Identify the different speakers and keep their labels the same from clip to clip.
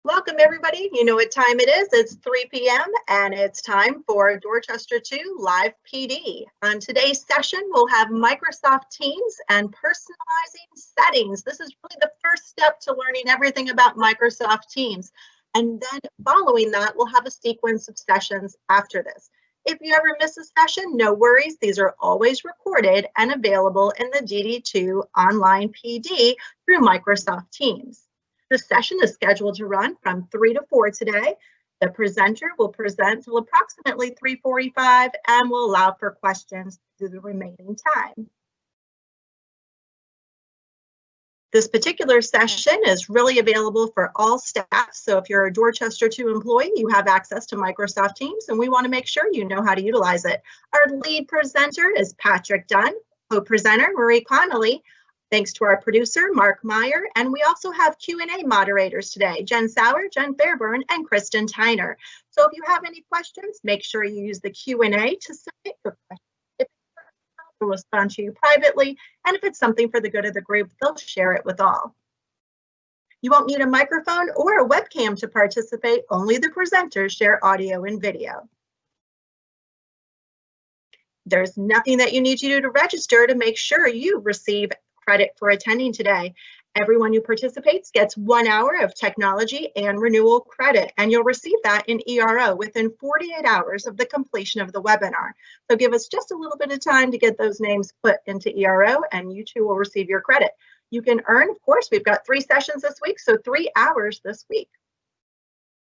Speaker 1: Welcome, everybody. You know what time it is. It's 3 p.m. and it's time for Dorchester 2 Live PD. On today's session, we'll have Microsoft Teams and personalizing settings. This is really the first step to learning everything about Microsoft Teams. And then following that, we'll have a sequence of sessions after this. If you ever miss a session, no worries. These are always recorded and available in the DD2 online PD through Microsoft Teams. The session is scheduled to run from 3 to 4 today. The presenter will present till approximately 3:45 and will allow for questions through the remaining time. This particular session is really available for all staff. So if you're a Dorchester 2 employee, you have access to Microsoft Teams, and we want to make sure you know how to utilize it. Our lead presenter is Patrick Dunn, co-presenter Marie Connolly. Thanks to our producer, Mark Meyer, and we also have Q&A moderators today, Jen Sauer, Jen Fairburn, and Kristen Tyner. So if you have any questions, make sure you use the Q&A to submit your questions. If they'll respond to you privately, and if it's something for the good of the group, they'll share it with all. You won't need a microphone or a webcam to participate. Only the presenters share audio and video. There's nothing that you need to do to register to make sure you receive credit for attending today. Everyone who participates gets 1 hour of technology and renewal credit, and you'll receive that in ERO within 48 hours of the completion of the webinar. So give us just a little bit of time to get those names put into ERO, and you too will receive your credit. You can earn, of course, we've got 3 sessions this week, so 3 hours this week.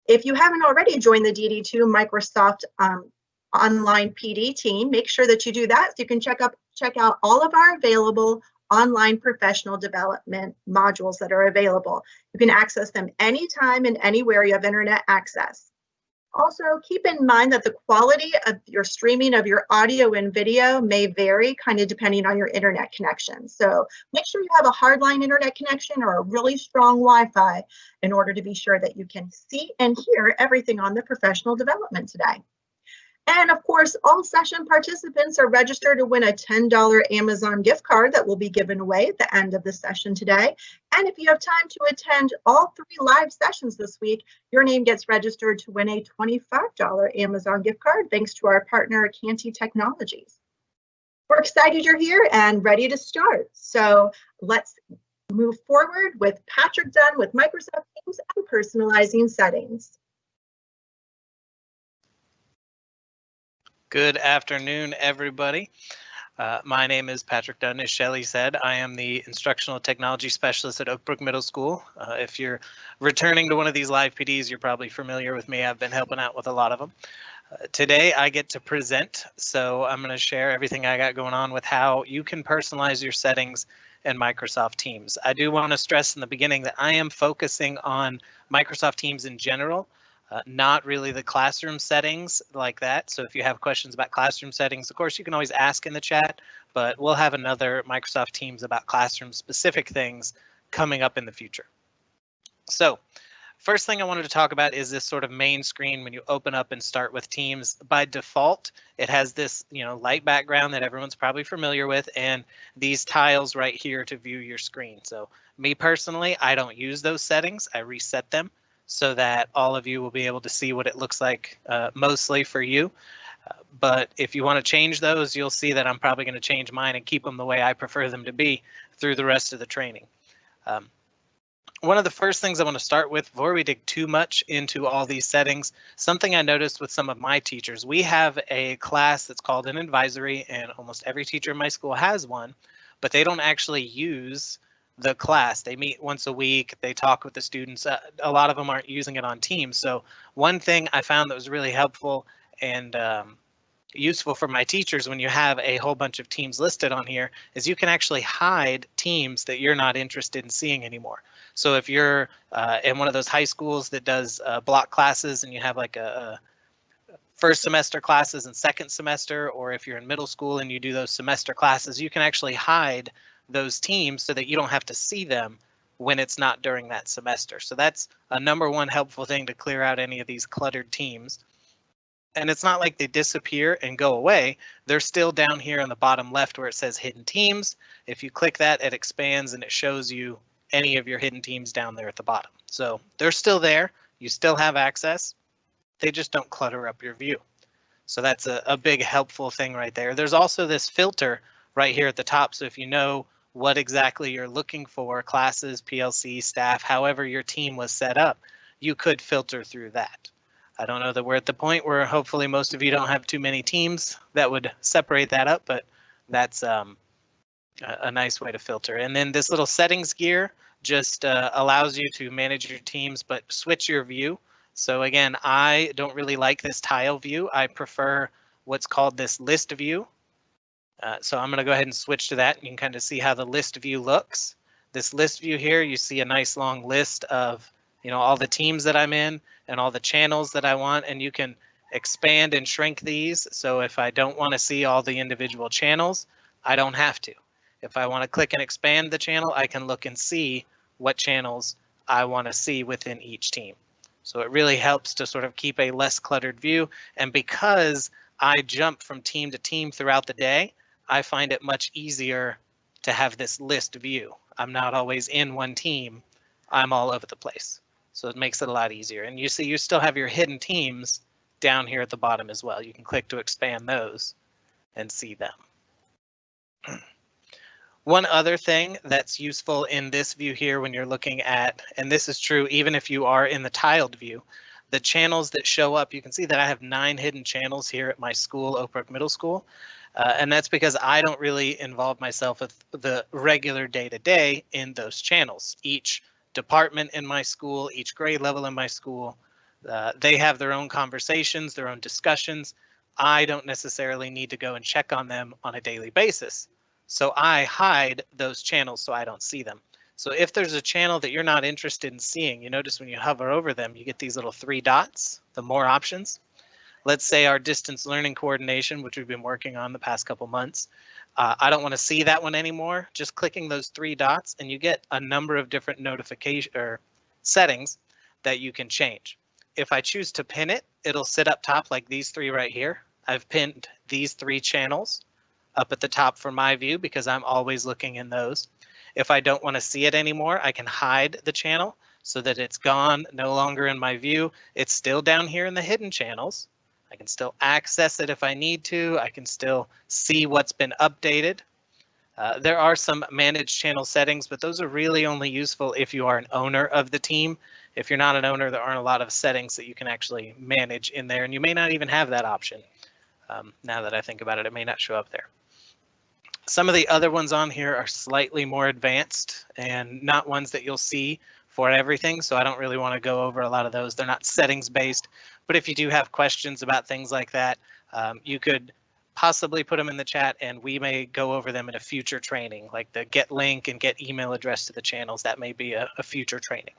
Speaker 1: If you haven't already joined the DD2 Microsoft online PD team, make sure that you do that so you can check out all of our available online professional development modules that are available. You can access them anytime and anywhere you have internet access. Also, keep in mind that the quality of your streaming of your audio and video may vary kind of depending on your internet connection. So make sure you have a hardline internet connection or a really strong Wi-Fi in order to be sure that you can see and hear everything on the professional development today. And of course, all session participants are registered to win a $10 Amazon gift card that will be given away at the end of the session today. And if you have time to attend all 3 live sessions this week, your name gets registered to win a $25 Amazon gift card thanks to our partner, Canty Technologies. We're excited you're here and ready to start. So let's move forward with Patrick Dunn with Microsoft Teams and personalizing settings.
Speaker 2: Good afternoon, everybody. My name is Patrick Dunn. As Shelley said, I am the Instructional Technology Specialist at Oak Brook Middle School. If you're returning to one of these live PDs, you're probably familiar with me. I've been helping out with a lot of them. Today, I get to present, so I'm going to share everything I got going on with how you can personalize your settings in Microsoft Teams. I do want to stress in the beginning that I am focusing on Microsoft Teams in general. Not really the classroom settings like that. So if you have questions about classroom settings, of course, you can always ask in the chat, but we'll have another Microsoft Teams about classroom specific things coming up in the future. So first thing I wanted to talk about is this sort of main screen when you open up and start with Teams. By default, it has this, light background that everyone's probably familiar with, and these tiles right here to view your screen. So me personally, I don't use those settings. I reset them so that all of you will be able to see what it looks like mostly for you. But if you want to change those, you'll see that I'm probably going to change mine and keep them the way I prefer them to be through the rest of the training. One of the first things I want to start with before we dig too much into all these settings, something I noticed with some of my teachers, we have a class that's called an advisory, and almost every teacher in my school has one, but they don't actually use the class. They meet once a week, they talk with the students. A lot of them aren't using it on Teams. So one thing I found that was really helpful and useful for my teachers when you have a whole bunch of teams listed on here is you can actually hide teams that you're not interested in seeing anymore. So if you're in one of those high schools that does block classes and you have like a first semester classes and second semester, or if you're in middle school and you do those semester classes, you can actually hide those teams so that you don't have to see them when it's not during that semester. So that's a #1 helpful thing to clear out any of these cluttered teams. And it's not like they disappear and go away. They're still down here on the bottom left where it says hidden teams. If you click that, it expands and it shows you any of your hidden teams down there at the bottom. So they're still there. You still have access. They just don't clutter up your view. So that's a big helpful thing right there. There's also this filter right here at the top. So if you know what exactly you're looking for, classes, PLC, staff, however your team was set up, you could filter through that. I don't know that we're at the point where hopefully most of you don't have too many teams that would separate that up, but that's a nice way to filter. And then this little settings gear just allows you to manage your teams, but switch your view. So again, I don't really like this tile view. I prefer what's called this list view. So I'm going to go ahead and switch to that. You can kind of see how the list view looks. This list view here, you see a nice long list of, all the teams that I'm in and all the channels that I want, and you can expand and shrink these. So if I don't want to see all the individual channels, I don't have to. If I want to click and expand the channel, I can look and see what channels I want to see within each team. So it really helps to sort of keep a less cluttered view. And because I jump from team to team throughout the day, I find it much easier to have this list view. I'm not always in one team. I'm all over the place. So it makes it a lot easier. And you see, you still have your hidden teams down here at the bottom as well. You can click to expand those and see them. One other thing that's useful in this view here when you're looking at, and this is true even if you are in the tiled view, the channels that show up, you can see that I have 9 hidden channels here at my school, Oak Brook Middle School. And that's because I don't really involve myself with the regular day-to-day in those channels. Each department in my school, each grade level in my school, they have their own conversations, their own discussions. I don't necessarily need to go and check on them on a daily basis. So I hide those channels so I don't see them. So if there's a channel that you're not interested in seeing, you notice when you hover over them, you get these little 3 dots, the more options. Let's say our distance learning coordination, which we've been working on the past couple months. I don't want to see that one anymore. Just clicking those 3 dots and you get a number of different notification or settings that you can change. If I choose to pin it, it'll sit up top like these 3 right here. I've pinned these 3 channels up at the top for my view because I'm always looking in those. If I don't want to see it anymore, I can hide the channel so that it's gone, no longer in my view. It's still down here in the hidden channels. I can still access it if I need to. I can still see what's been updated. There are some managed channel settings, but those are really only useful if you are an owner of the team. If you're not an owner, there aren't a lot of settings that you can actually manage in there, and you may not even have that option. Now that I think about it, it may not show up there. Some of the other ones on here are slightly more advanced and not ones that you'll see for everything. So I don't really want to go over a lot of those. They're not settings based, but if you do have questions about things like that, you could possibly put them in the chat and we may go over them in a future training, like the get link and get email address to the channels. That may be a future training.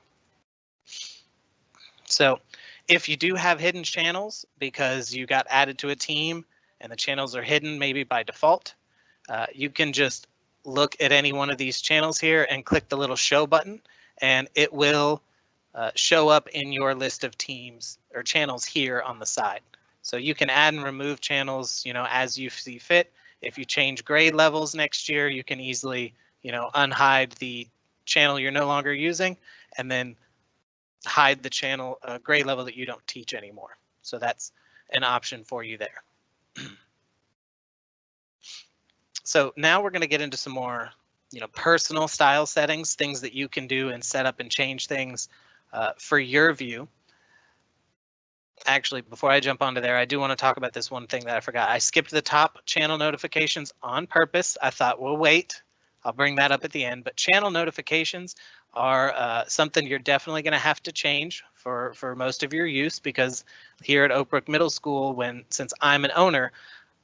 Speaker 2: So if you do have hidden channels because you got added to a team and the channels are hidden maybe by default, you can just look at any one of these channels here and click the little show button and it will show up in your list of teams or channels here on the side. So you can add and remove channels, as you see fit. If you change grade levels next year, you can easily, unhide the channel you're no longer using and then hide the channel grade level that you don't teach anymore. So that's an option for you there. So now we're going to get into some more, personal style settings, things that you can do and set up and change things for your view. Actually, before I jump onto there, I do want to talk about this one thing that I forgot. I skipped the top channel notifications on purpose. I thought, we'll wait. I'll bring that up at the end. But channel notifications are something you're definitely going to have to change for most of your use, because here at Oak Brook Middle School, since I'm an owner,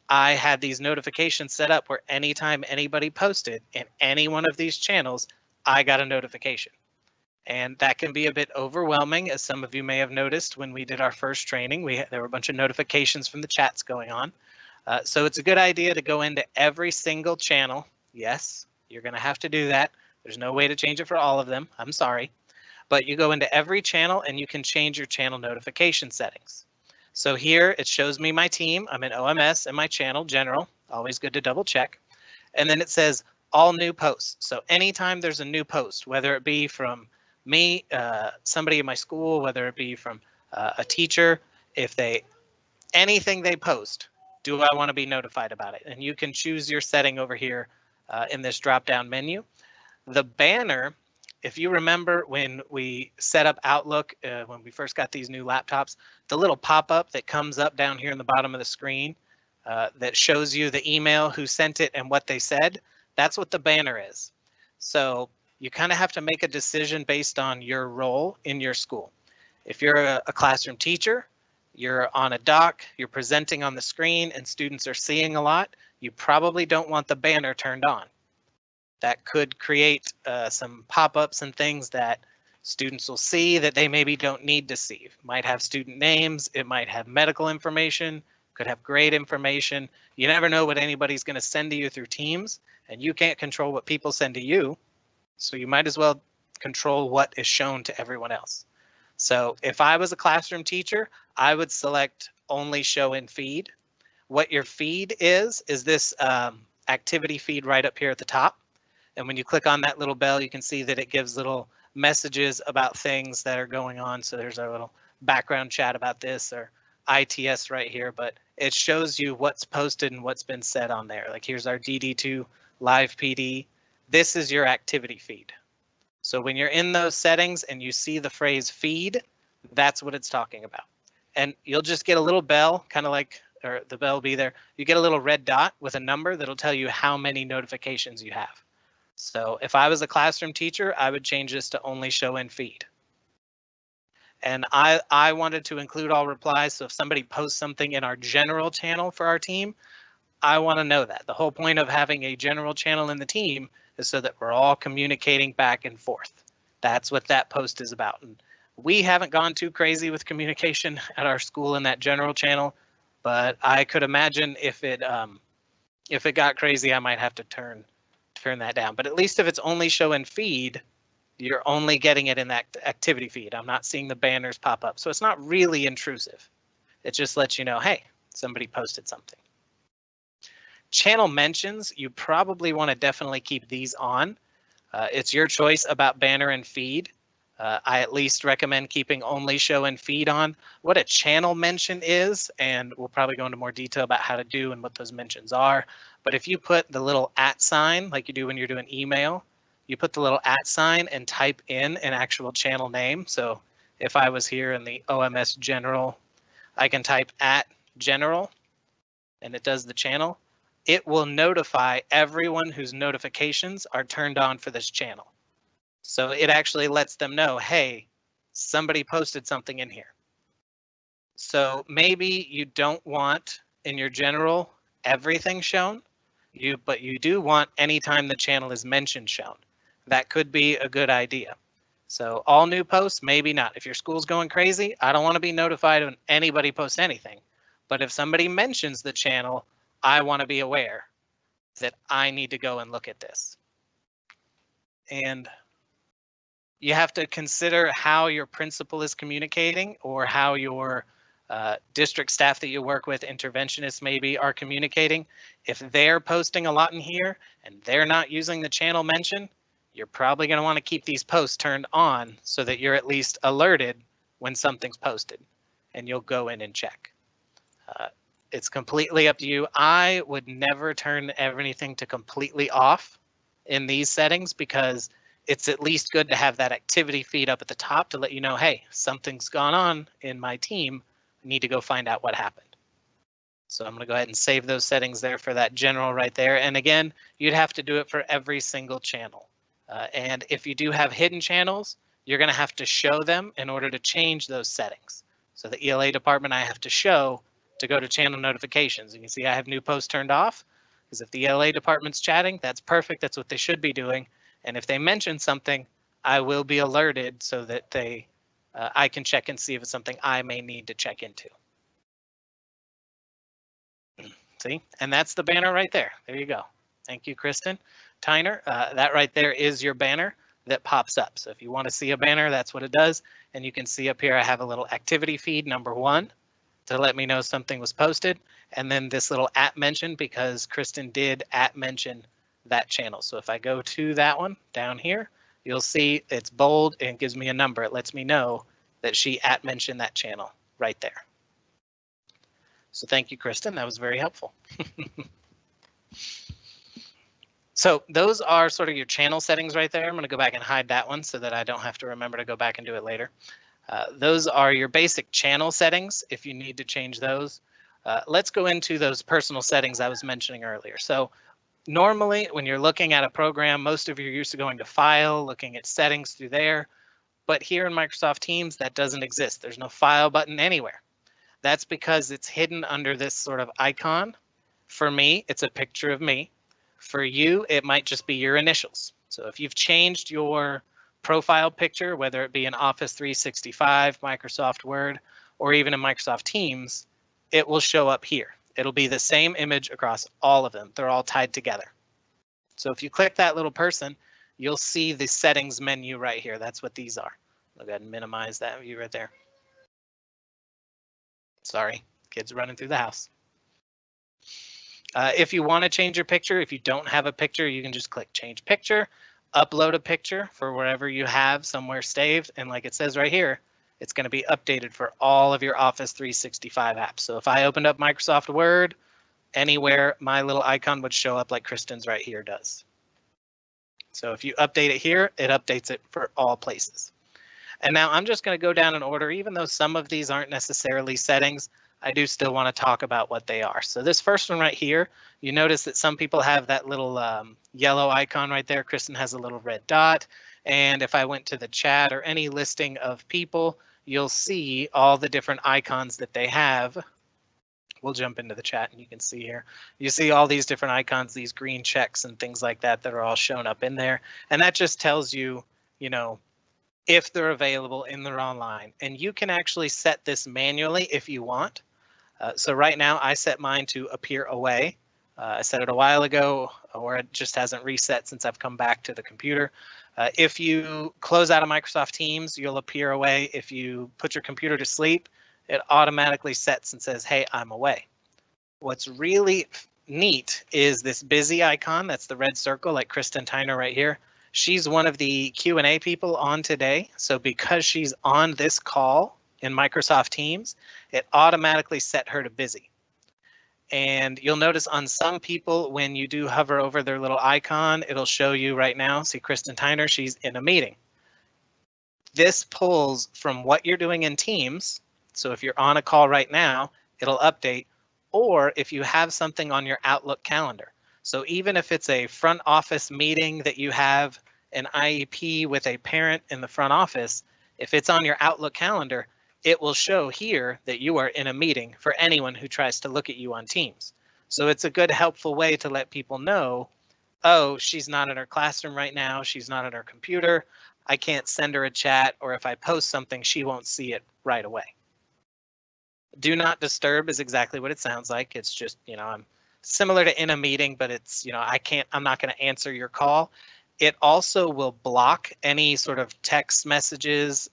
Speaker 2: I had these notifications set up where anytime anybody posted in any one of these channels, I got a notification. And that can be a bit overwhelming, as some of you may have noticed when we did our first training. There were a bunch of notifications from the chats going on. So it's a good idea to go into every single channel. Yes, you're going to have to do that. There's no way to change it for all of them. I'm sorry. But you go into every channel and you can change your channel notification settings. So here it shows me my team. I'm in OMS and my channel general. Always good to double check. And then it says all new posts. So anytime there's a new post, whether it be from me, somebody in my school, whether it be from a teacher, if anything they post, do I want to be notified about it? And you can choose your setting over here in this drop down menu. The banner, if you remember when we set up Outlook, when we first got these new laptops, the little pop-up that comes up down here in the bottom of the screen that shows you the email, who sent it, and what they said, that's what the banner is. So you kind of have to make a decision based on your role in your school. If you're a classroom teacher, you're on a dock, you're presenting on the screen, and students are seeing a lot, you probably don't want the banner turned on. That could create some pop-ups and things that students will see that they maybe don't need to see. It might have student names, it might have medical information, could have grade information. You never know what anybody's going to send to you through Teams, and you can't control what people send to you. So you might as well control what is shown to everyone else. So if I was a classroom teacher, I would select only show in feed. What your feed is this activity feed right up here at the top. And when you click on that little bell, you can see that it gives little messages about things that are going on. So there's our little background chat about this, or ITS right here, but it shows you what's posted and what's been said on there. Like here's our DD2 live PD. This is your activity feed. So when you're in those settings and you see the phrase feed, that's what it's talking about. And you'll just get a little bell, kind of like, or the bell will be there. You get a little red dot with a number that'll tell you how many notifications you have. So if I was a classroom teacher, I would change this to only show in feed. And I wanted to include all replies. So if somebody posts something in our general channel for our team, I want to know that. The whole point of having a general channel in the team is so that we're all communicating back and forth. That's what that post is about. And we haven't gone too crazy with communication at our school in that general channel, but I could imagine if it got crazy, I might have to turn that down. But at least if it's only show in feed, you're only getting it in that activity feed. I'm not seeing the banners pop up. So it's not really intrusive. It just lets you know, hey, somebody posted something. Channel mentions, you probably want to definitely keep these on. It's your choice about banner and feed. I at least recommend keeping only show and feed on. What a channel mention is, and we'll probably go into more detail about how to do and what those mentions are. But if you put the little @ sign, like you do when you're doing email, you put the little @ sign and type in an actual channel name. So if I was here in the OMS general, I can type @general and it does the channel. It will notify everyone whose notifications are turned on for this channel. So it actually lets them know, hey, somebody posted something in here. So maybe you don't want in your general everything shown, but you do want anytime the channel is mentioned shown. That could be a good idea. So all new posts, maybe not. If your school's going crazy, I don't want to be notified when anybody posts anything. But if somebody mentions the channel, I want to be aware that I need to go and look at this. And you have to consider how your principal is communicating, or how your district staff that you work with, interventionists maybe, are communicating. If they're posting a lot in here and they're not using the channel mention, you're probably going to want to keep these posts turned on so that you're at least alerted when something's posted, and you'll go in and check. It's completely up to you. I would never turn anything to completely off in these settings, because it's at least good to have that activity feed up at the top to let you know, hey, something's gone on in my team. I need to go find out what happened. So I'm going to go ahead and save those settings there for that general right there. And again, you'd have to do it for every single channel. And if you do have hidden channels, you're going to have to show them in order to change those settings. So the ELA department, I have to show to go to channel notifications. You can see I have new posts turned off, because if the ELA department's chatting, that's perfect. That's what they should be doing. And if they mention something, I will be alerted so that I can check and see if it's something I may need to check into. See, and that's the banner right there. There you go. Thank you, Kristen Tyner. That right there is your banner that pops up. So if you want to see a banner, that's what it does. And you can see up here, I have a little activity feed #1 to let me know something was posted. And then this little @ mention, because Kristen did @ mention that channel. So if I go to that one down here, you'll see it's bold and gives me a number. It lets me know that she mentioned that channel right there. So thank you, Kristen. That was very helpful. So those are sort of your channel settings right there. I'm going to go back and hide that one so that I don't have to remember to go back and do it later. Those are your basic channel settings if you need to change those. Let's go into those personal settings I was mentioning earlier. So normally when you're looking at a program, most of you are used to going to File, looking at settings through there. But here in Microsoft Teams, that doesn't exist. There's no File button anywhere. That's because it's hidden under this sort of icon. For me, it's a picture of me. For you, it might just be your initials. So if you've changed your profile picture, whether it be in Office 365, Microsoft Word, or even in Microsoft Teams, it will show up here. It'll be the same image across all of them. They're all tied together. So if you click that little person, you'll see the settings menu right here. That's what these are. I'll go ahead and minimize that view right there. Sorry, kids running through the house. If you want to change your picture, if you don't have a picture, you can just click change picture, upload a picture for wherever you have somewhere saved. And like it says right here, it's going to be updated for all of your Office 365 apps. So if I opened up Microsoft Word, anywhere my little icon would show up like Kristen's right here does. So if you update it here, it updates it for all places. And now I'm just going to go down in order, even though some of these aren't necessarily settings. I do still want to talk about what they are. So this first one right here, you notice that some people have that little yellow icon right there. Kristen has a little red dot. And if I went to the chat or any listing of people, you'll see all the different icons that they have. We'll jump into the chat and you can see here. You see all these different icons, these green checks and things like that that are all shown up in there. And that just tells you, you know, if they're available and they're online. And you can actually set this manually if you want. So right now I set mine to appear away. I set it a while ago, or it just hasn't reset since I've come back to the computer. If you close out of Microsoft Teams, you'll appear away. If you put your computer to sleep, it automatically sets and says, hey, I'm away. What's really neat is this busy icon. That's the red circle, like Kristen Tyner right here. She's one of the Q&A people on today. So because she's on this call in Microsoft Teams, it automatically set her to busy. And you'll notice on some people, when you do hover over their little icon, it'll show you right now. See Kristen Tyner, she's in a meeting. This pulls from what you're doing in Teams. So if you're on a call right now, it'll update. Or if you have something on your Outlook calendar. So even if it's a front office meeting that you have an IEP with a parent in the front office, if it's on your Outlook calendar, it will show here that you are in a meeting for anyone who tries to look at you on Teams. So it's a good, helpful way to let people know, oh, she's not in her classroom right now. She's not on her computer. I can't send her a chat, or if I post something, she won't see it right away. Do not disturb is exactly what it sounds like. It's just, you know, I'm similar to in a meeting, but it's, you know, I'm not going to answer your call. It also will block any sort of text messages,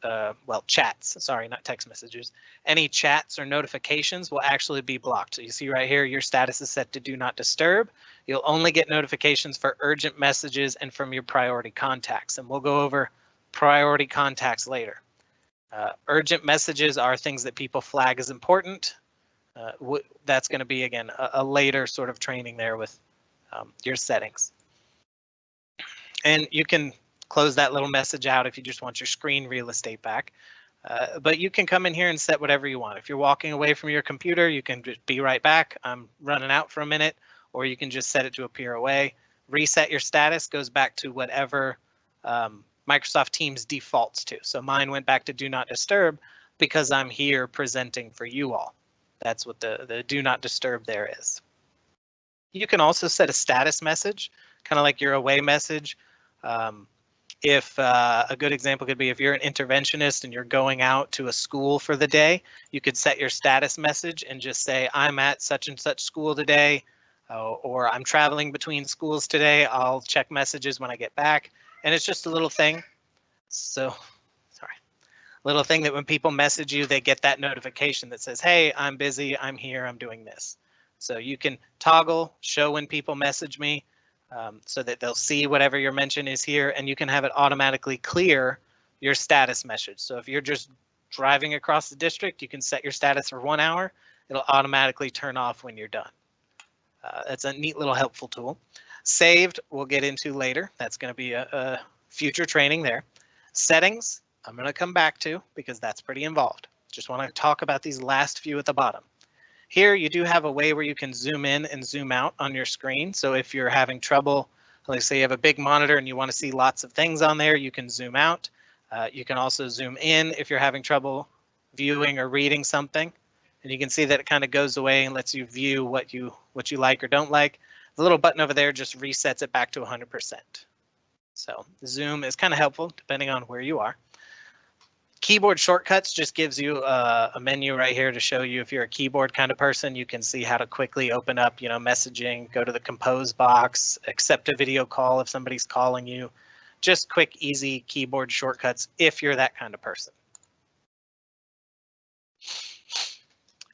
Speaker 2: well, chats, sorry, not text messages. Any chats or notifications will actually be blocked. So you see right here, your status is set to do not disturb. You'll only get notifications for urgent messages and from your priority contacts. And we'll go over priority contacts later. Urgent messages are things that people flag as important. That's going to be, again, a later sort of training there with your settings. And you can close that little message out if you just want your screen real estate back. But you can come in here and set whatever you want. If you're walking away from your computer, you can just be right back. I'm running out for a minute, or you can just set it to appear away. Reset your status goes back to whatever Microsoft Teams defaults to. So mine went back to do not disturb because I'm here presenting for you all. That's what the do not disturb there is. You can also set a status message, kind of like your away message. If a good example could be if you're an interventionist and you're going out to a school for the day, you could set your status message and just say, I'm at such and such school today, or I'm traveling between schools today. I'll check messages when I get back. And it's just a little thing. So, sorry, little thing that when people message you, they get that notification that says, hey, I'm busy, I'm here, I'm doing this. So you can toggle, show when people message me. so that they'll see whatever your mention is here, and you can have it automatically clear your status message. So if you're just driving across the district, you can set your status for 1 hour. It'll automatically turn off when you're done. That's a neat little helpful tool. Saved, we'll get into later. That's going to be a future training there. Settings, I'm going to come back to because that's pretty involved. Just want to talk about these last few at the bottom. Here you do have a way where you can zoom in and zoom out on your screen. So if you're having trouble, let's say you have a big monitor and you want to see lots of things on there, you can zoom out. You can also zoom in if you're having trouble viewing or reading something. And you can see that it kind of goes away and lets you view what you like or don't like. The little button over there just resets it back to 100%. So zoom is kind of helpful depending on where you are. Keyboard shortcuts just gives you a menu right here to show you if you're a keyboard kind of person. You can see how to quickly open up, messaging, go to the compose box, accept a video call if somebody's calling you. Just quick, easy keyboard shortcuts if you're that kind of person.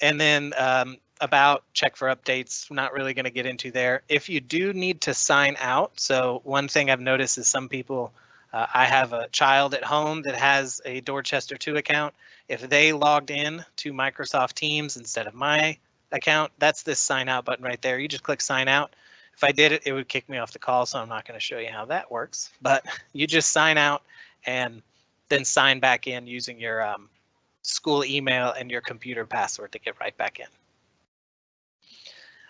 Speaker 2: And then about check for updates, not really going to get into there. If you do need to sign out, so one thing I've noticed is some people, I have a child at home that has a Dorchester 2 account. If they logged in to Microsoft Teams instead of my account, that's this sign out button right there. You just click sign out. If I did it, it would kick me off the call, so I'm not going to show you how that works. But you just sign out and then sign back in using your school email and your computer password to get right back in.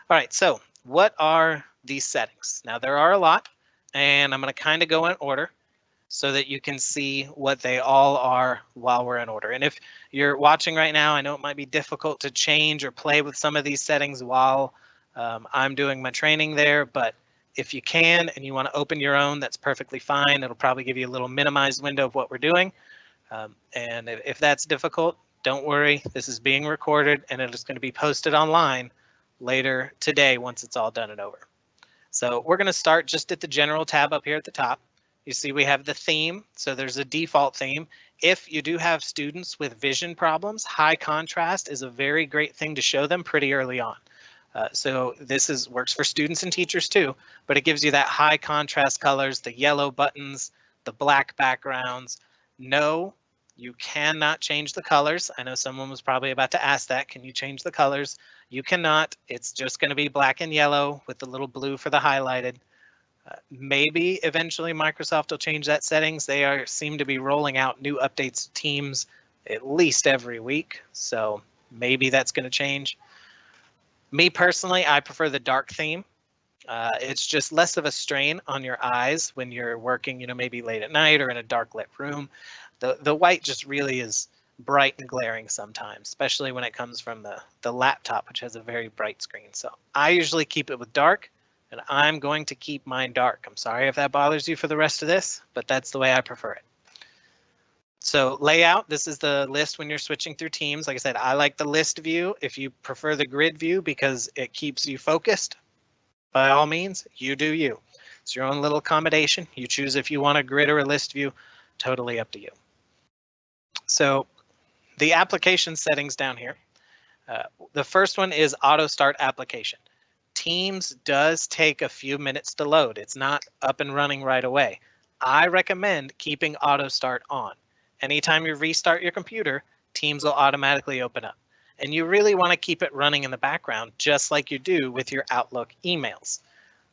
Speaker 2: All right, so what are these settings? Now there are a lot, and I'm going to kind of go in order so that you can see what they all are while we're in order. And if you're watching right now, I know it might be difficult to change or play with some of these settings while I'm doing my training there, but if you can and you want to open your own, that's perfectly fine. It'll probably give you a little minimized window of what we're doing. And if that's difficult, don't worry, this is being recorded and it is going to be posted online later today once it's all done and over. So we're going to start just at the general tab up here at the top. You see we have the theme, so there's a default theme. If you do have students with vision problems, high contrast is a very great thing to show them pretty early on. So this works for students and teachers too, but it gives you that high contrast colors, the yellow buttons, the black backgrounds. No, you cannot change the colors. I know someone was probably about to ask that. Can you change the colors? You cannot. It's just going to be black and yellow with the little blue for the highlighted. Maybe eventually Microsoft will change that settings. They seem to be rolling out new updates to Teams at least every week, so maybe that's going to change. Me personally, I prefer the dark theme. It's just less of a strain on your eyes when you're working, maybe late at night or in a dark lit room. The white just really is bright and glaring sometimes, especially when it comes from the laptop, which has a very bright screen. So I usually keep it with dark, and I'm going to keep mine dark. I'm sorry if that bothers you for the rest of this, but that's the way I prefer it. So layout, this is the list when you're switching through Teams. Like I said, I like the list view. If you prefer the grid view because it keeps you focused, by all means, you do you. It's your own little accommodation. You choose if you want a grid or a list view, totally up to you. So the application settings down here. The first one is auto start application. Teams does take a few minutes to load. It's not up and running right away. I recommend keeping auto start on. Anytime you restart your computer, Teams will automatically open up. And you really want to keep it running in the background, just like you do with your Outlook emails.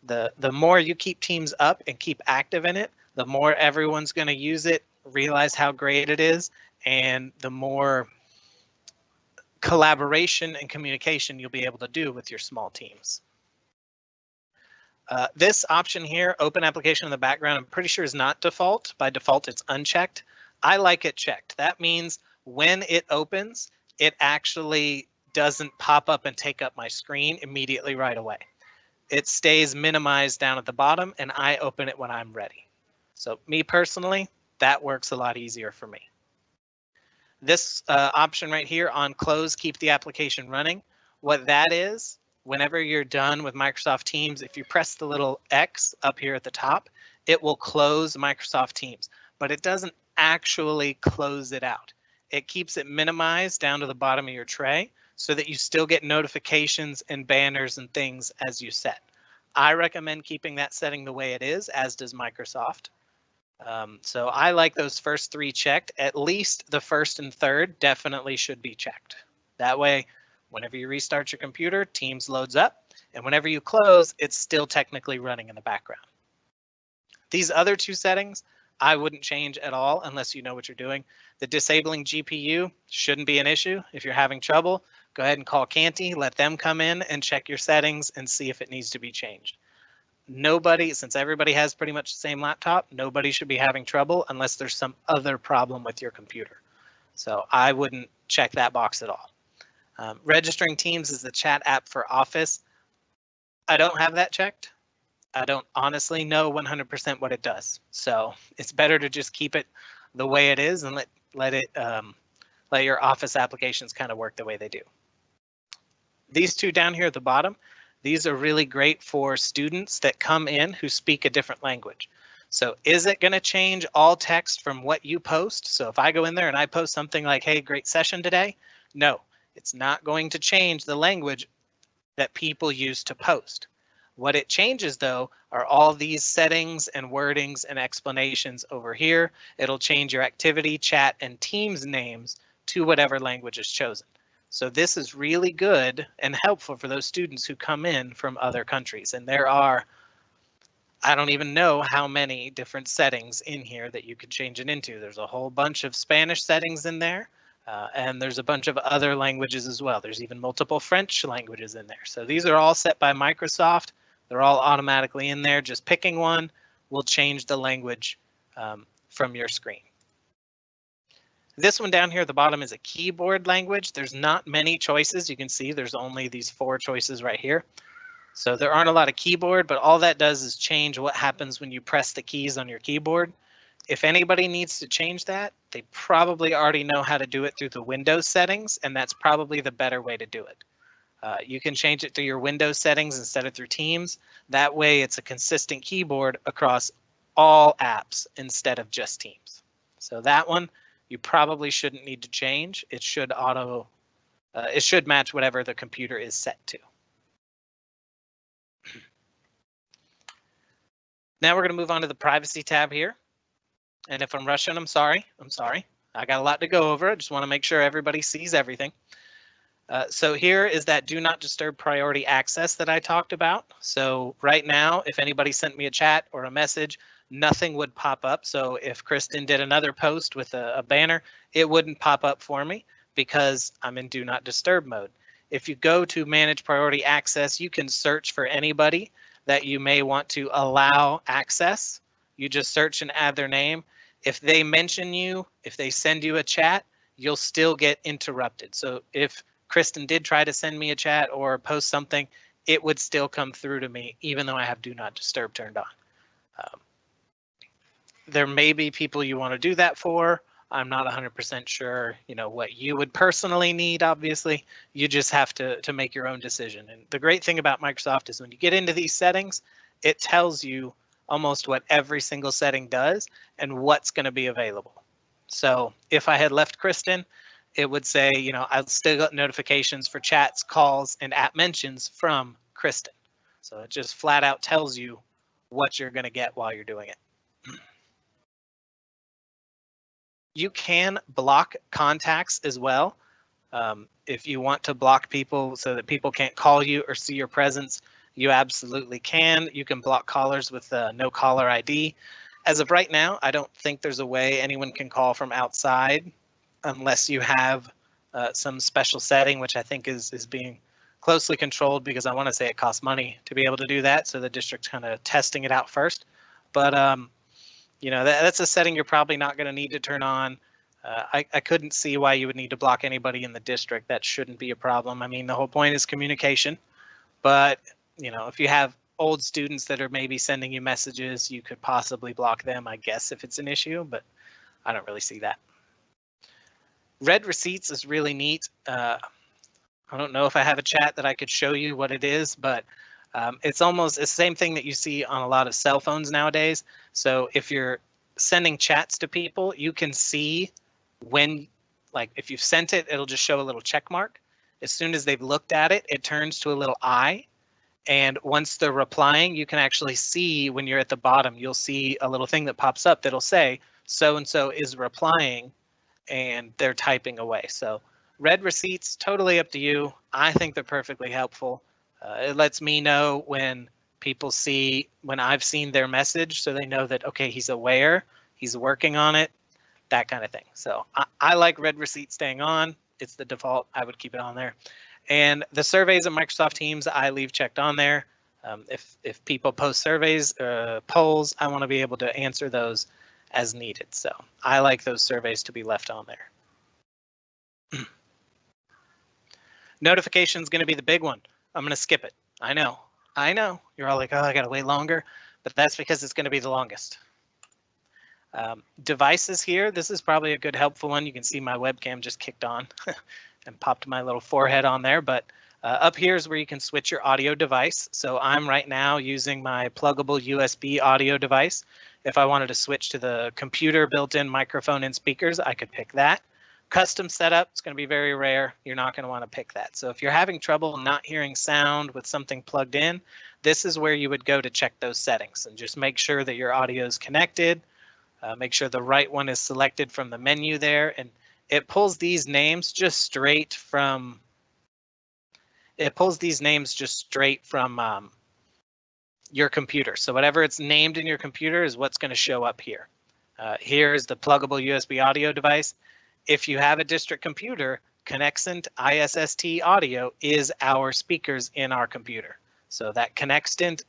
Speaker 2: The more you keep Teams up and keep active in it, the more everyone's going to use it, realize how great it is, and the more collaboration and communication you'll be able to do with your small teams. This option here, open application in the background, I'm pretty sure is not default. By default, it's unchecked. I like it checked. That means when it opens, it actually doesn't pop up and take up my screen immediately right away. It stays minimized down at the bottom, and I open it when I'm ready. So me personally, that works a lot easier for me. This option right here on close, keep the application running. What that is, whenever you're done with Microsoft Teams, if you press the little X up here at the top, it will close Microsoft Teams, but it doesn't actually close it out. It keeps it minimized down to the bottom of your tray so that you still get notifications and banners and things as you set. I recommend keeping that setting the way it is, as does Microsoft. So I like those first 3 checked. At least the first and third definitely should be checked. That way, whenever you restart your computer, Teams loads up, and whenever you close, it's still technically running in the background. These other 2 settings, I wouldn't change at all unless you know what you're doing. The disabling GPU shouldn't be an issue. If you're having trouble, go ahead and call Canty, let them come in and check your settings and see if it needs to be changed. Nobody, since everybody has pretty much the same laptop, nobody should be having trouble unless there's some other problem with your computer. So I wouldn't check that box at all. Registering Teams as the chat app for Office. I don't have that checked. I don't honestly know 100% what it does. So it's better to just keep it the way it is and let your Office applications kind of work the way they do. These 2 down here at the bottom, these are really great for students that come in who speak a different language. So is it going to change all text from what you post? So if I go in there and I post something like, hey, great session today. No, it's not going to change the language that people use to post. What it changes, though, are all these settings and wordings and explanations over here. It'll change your activity, chat, and Teams names to whatever language is chosen. So this is really good and helpful for those students who come in from other countries. And there are, I don't even know how many different settings in here that you could change it into. There's a whole bunch of Spanish settings in there. And there's a bunch of other languages as well. There's even multiple French languages in there. So these are all set by Microsoft. They're all automatically in there. Just picking one will change the language from your screen. This one down here at the bottom is a keyboard language. There's not many choices. You can see there's only these 4 choices right here. So there aren't a lot of keyboard, but all that does is change what happens when you press the keys on your keyboard. If anybody needs to change that, they probably already know how to do it through the Windows settings, and that's probably the better way to do it. You can change it through your Windows settings instead of through Teams. That way it's a consistent keyboard across all apps instead of just Teams. So that one you probably shouldn't need to change. It should it should match whatever the computer is set to. Now we're going to move on to the privacy tab here. And if I'm rushing, I'm sorry. I got a lot to go over. I just want to make sure everybody sees everything. So here is that do not disturb priority access that I talked about. So right now, if anybody sent me a chat or a message, nothing would pop up. So if Kristen did another post with a banner, it wouldn't pop up for me because I'm in do not disturb mode. If you go to manage priority access, you can search for anybody that you may want to allow access. You just search and add their name. If they mention you, if they send you a chat, you'll still get interrupted. So if Kristen did try to send me a chat or post something, it would still come through to me, even though I have do not disturb turned on. There may be people you want to do that for. I'm not 100% sure, what you would personally need. Obviously, you just have to make your own decision. And the great thing about Microsoft is when you get into these settings, it tells you almost what every single setting does and what's going to be available. So if I had left Kristen, it would say, I'll still get notifications for chats, calls, and app mentions from Kristen. So it just flat out tells you what you're going to get while you're doing it. You can block contacts as well. If you want to block people so that people can't call you or see your presence, you absolutely can. You can block callers with no caller ID. As of right now, I don't think there's a way anyone can call from outside unless you have some special setting, which I think is being closely controlled because I want to say it costs money to be able to do that. So the district's kind of testing it out first. But that's a setting you're probably not going to need to turn on. I couldn't see why you would need to block anybody in the district. That shouldn't be a problem. I mean, the whole point is communication. But, if you have old students that are maybe sending you messages, you could possibly block them, I guess, if it's an issue, but I don't really see that. Read receipts is really neat. I don't know if I have a chat that I could show you what it is, but it's almost the same thing that you see on a lot of cell phones nowadays. So if you're sending chats to people, you can see when, if you've sent it, it'll just show a little check mark. As soon as they've looked at it, it turns to a little eye. And once they're replying, you can actually see when you're at the bottom, you'll see a little thing that pops up that'll say so-and-so is replying and they're typing away. So read receipts, totally up to you. I think they're perfectly helpful. It lets me know when people see, when I've seen their message, so they know that, okay, he's aware, he's working on it, that kind of thing. So I like read receipts staying on. It's the default. I would keep it on there. And the surveys and Microsoft Teams, I leave checked on there. If people post surveys, polls, I want to be able to answer those as needed. So I like those surveys to be left on there. Notification is going to be the big one. I'm going to skip it. I know. You're all like, oh, I got to wait longer, but that's because it's going to be the longest. Devices here. This is probably a good helpful one. You can see my webcam just kicked on and popped my little forehead on there, but up here is where you can switch your audio device. So I'm right now using my pluggable USB audio device. If I wanted to switch to the computer built-in microphone and speakers, I could pick that. Custom setup, it's going to be very rare. You're not going to want to pick that. So if you're having trouble not hearing sound with something plugged in, this is where you would go to check those settings and just make sure that your audio is connected. Make sure the right one is selected from the menu there, and it pulls these names just straight from your computer. So whatever it's named in your computer is what's going to show up here. Here is the pluggable USB audio device. If you have a district computer, Connexent ISST audio is our speakers in our computer. So that Connexent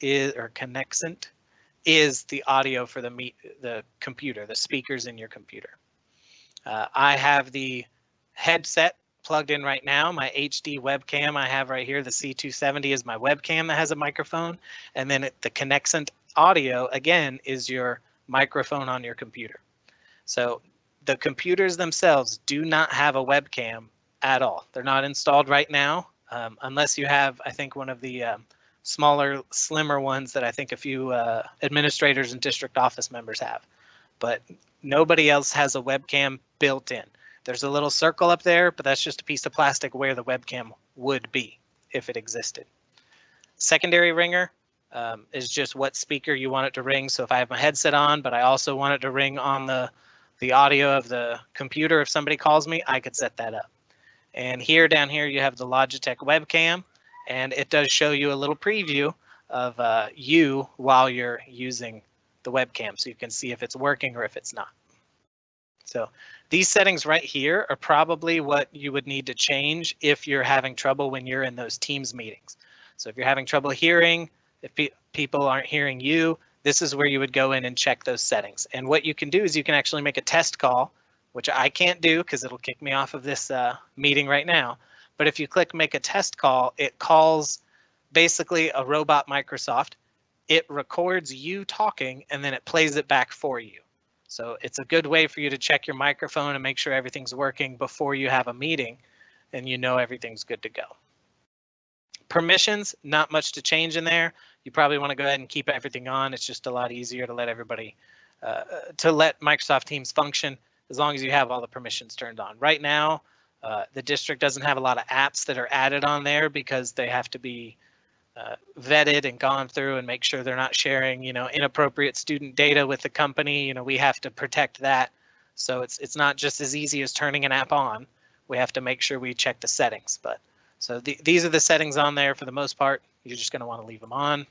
Speaker 2: is the audio for the computer, the speakers in your computer. I have the headset plugged in right now. My HD webcam I have right here, the C270 is my webcam that has a microphone. And then the Connexent audio, again, is your microphone on your computer. So the computers themselves do not have a webcam at all. They're not installed right now, unless you have, I think, one of the smaller, slimmer ones that I think a few administrators and district office members have. But nobody else has a webcam built in. There's a little circle up there, but that's just a piece of plastic where the webcam would be if it existed. Secondary ringer is just what speaker you want it to ring. So if I have my headset on, but I also want it to ring on the audio of the computer, if somebody calls me, I could set that up. And here, down here, you have the Logitech webcam, and it does show you a little preview of you while you're using the webcam, so you can see if it's working or if it's not. So these settings right here are probably what you would need to change if you're having trouble when you're in those Teams meetings. So if you're having trouble hearing, if people aren't hearing you, this is where you would go in and check those settings. And what you can do is you can actually make a test call, which I can't do because it'll kick me off of this meeting right now. But if you click make a test call, it calls basically a robot Microsoft. It records you talking and then it plays it back for you. So it's a good way for you to check your microphone and make sure everything's working before you have a meeting and you know everything's good to go. Permissions, not much to change in there. You probably want to go ahead and keep everything on. It's just a lot easier to let everybody, to let Microsoft Teams function as long as you have all the permissions turned on. Right now, the district doesn't have a lot of apps that are added on there because they have to be vetted and gone through and make sure they're not sharing, inappropriate student data with the company. We have to protect that. So it's not just as easy as turning an app on. We have to make sure we check the settings. But so these are the settings on there for the most part. You're just going to want to leave them on.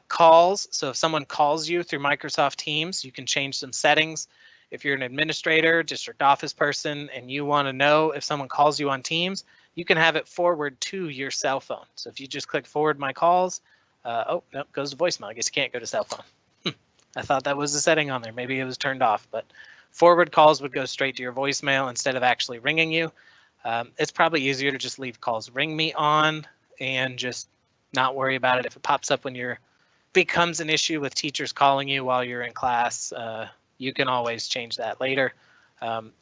Speaker 2: Calls. So if someone calls you through Microsoft Teams, you can change some settings. If you're an administrator, district office person, and you want to know if someone calls you on Teams, you can have it forward to your cell phone. So if you just click forward my calls, oh, no, it goes to voicemail. I guess you can't go to cell phone. I thought that was the setting on there. Maybe it was turned off, but forward calls would go straight to your voicemail instead of actually ringing you. It's probably easier to just leave calls ring me on and just not worry about it. If it pops up when becomes an issue with teachers calling you while you're in class, you can always change that later.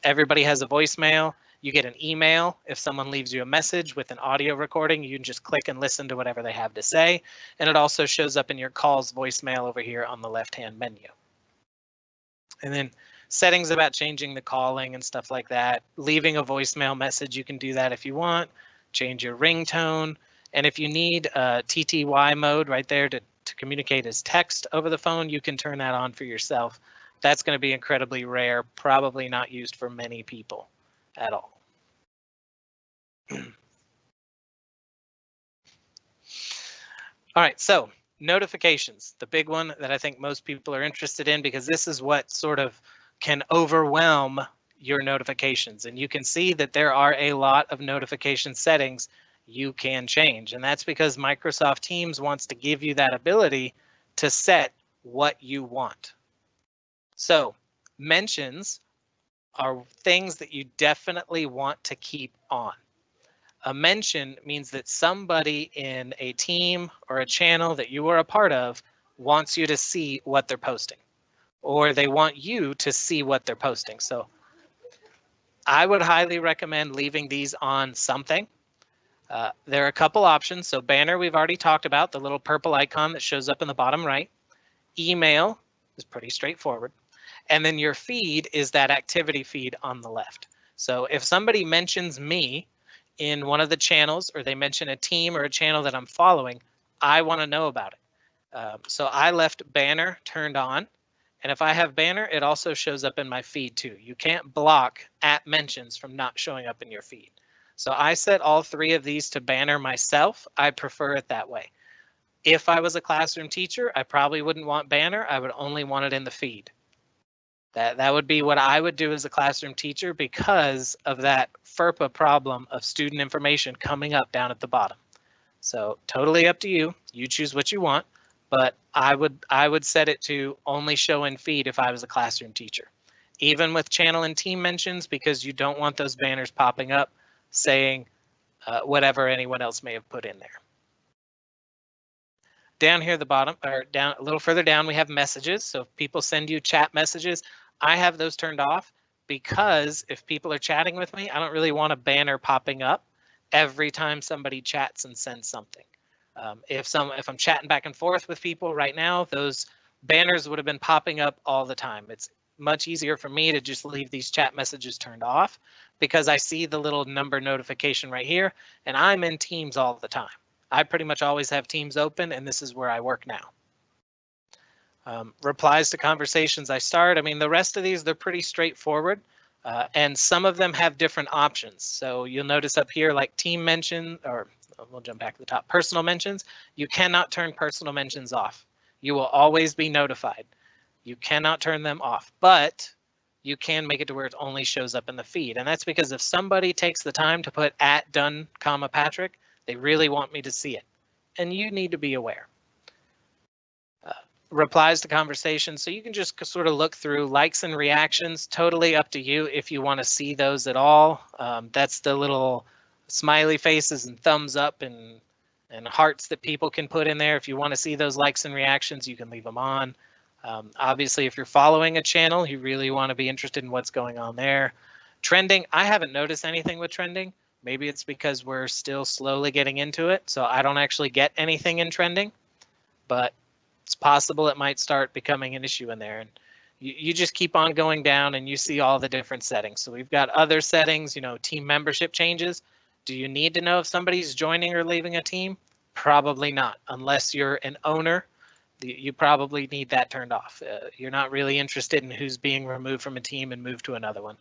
Speaker 2: Everybody has a voicemail. You get an email if someone leaves you a message with an audio recording. You can just click and listen to whatever they have to say. And it also shows up in your calls voicemail over here on the left-hand menu. And then settings about changing the calling and stuff like that. Leaving a voicemail message, you can do that if you want. Change your ringtone. And if you need TTY mode right there to communicate as text over the phone, you can turn that on for yourself. That's going to be incredibly rare, probably not used for many people at all. All right, so notifications, the big one that I think most people are interested in, because this is what sort of can overwhelm your notifications. And you can see that there are a lot of notification settings you can change. And that's because Microsoft Teams wants to give you that ability to set what you want. So mentions are things that you definitely want to keep on. A mention means that somebody in a team or a channel that you are a part of wants you to see what they're posting, or they want you to see what they're posting. So I would highly recommend leaving these on something. There are a couple options. So banner, we've already talked about, the little purple icon that shows up in the bottom right. Email is pretty straightforward. And then your feed is that activity feed on the left. So if somebody mentions me in one of the channels, or they mention a team or a channel that I'm following, I want to know about it. So I left banner turned on. And if I have banner, it also shows up in my feed too. You can't block @mentions from not showing up in your feed. So I set all three of these to banner myself. I prefer it that way. If I was a classroom teacher, I probably wouldn't want banner. I would only want it in the feed. That would be what I would do as a classroom teacher, because of that FERPA problem of student information coming up down at the bottom. So totally up to you. You choose what you want, but I would set it to only show in feed if I was a classroom teacher, even with channel and team mentions, because you don't want those banners popping up saying whatever anyone else may have put in there. Down here at the bottom, or down a little further down, we have messages. So if people send you chat messages, I have those turned off, because if people are chatting with me, I don't really want a banner popping up every time somebody chats and sends something. If I'm chatting back and forth with people right now, those banners would have been popping up all the time. It's much easier for me to just leave these chat messages turned off, because I see the little number notification right here, and I'm in Teams all the time. I pretty much always have Teams open, and this is where I work now. Replies to conversations I start. I mean, the rest of these, they're pretty straightforward, and some of them have different options. So you'll notice up here, like team mention, or we'll jump back to the top, personal mentions. You cannot turn personal mentions off. You will always be notified. You cannot turn them off, but you can make it to where it only shows up in the feed. And that's because if somebody takes the time to put @done, Patrick, they really want me to see it, and you need to be aware. Replies to conversations, so you can just sort of look through likes and reactions. Totally up to you if you want to see those at all. That's the little smiley faces and thumbs up and hearts that people can put in there. If you want to see those likes and reactions, you can leave them on. Obviously, if you're following a channel, you really want to be interested in what's going on there. Trending, I haven't noticed anything with trending. Maybe it's because we're still slowly getting into it, so I don't actually get anything in trending, but it's possible it might start becoming an issue in there. And you just keep on going down and you see all the different settings. So we've got other settings, team membership changes. Do you need to know if somebody's joining or leaving a team? Probably not, unless you're an owner. You probably need that turned off. You're not really interested in who's being removed from a team and moved to another one.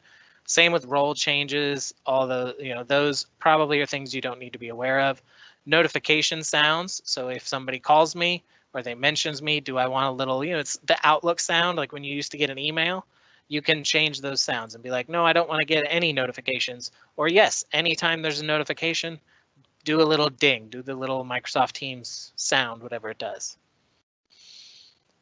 Speaker 2: Same with role changes. All the, those probably are things you don't need to be aware of. Notification sounds. So if somebody calls me or they mentions me, do I want a little, it's the Outlook sound, like when you used to get an email. You can change those sounds and be like, no, I don't want to get any notifications. Or yes, anytime there's a notification, do a little ding, do the little Microsoft Teams sound, whatever it does.